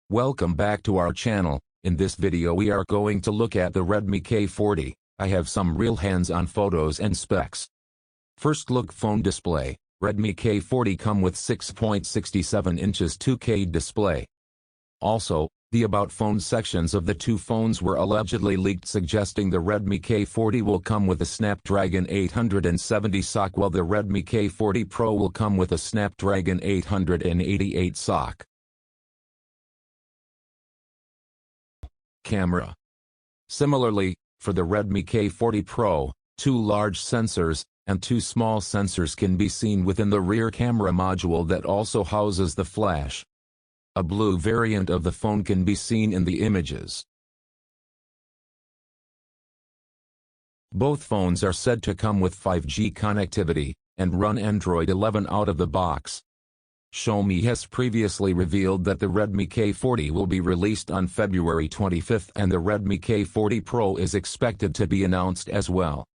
Welcome back to our channel. In this video we are going to look at the Redmi K40. I have some real hands-on photos and specs. First look, phone display. Redmi K40 come with 6.67 inches 2K display. Also, the About Phone sections of the two phones were allegedly leaked, suggesting the Redmi K40 will come with a Snapdragon 870 SoC while the Redmi K40 Pro will come with a Snapdragon 888 SoC. Camera. Similarly, for the Redmi K40 Pro, two large sensors and two small sensors can be seen within the rear camera module that also houses the flash. A blue variant of the phone can be seen in the images. Both phones are said to come with 5G connectivity and run Android 11 out of the box. Xiaomi has previously revealed that the Redmi K40 will be released on February 25 and the Redmi K40 Pro is expected to be announced as well.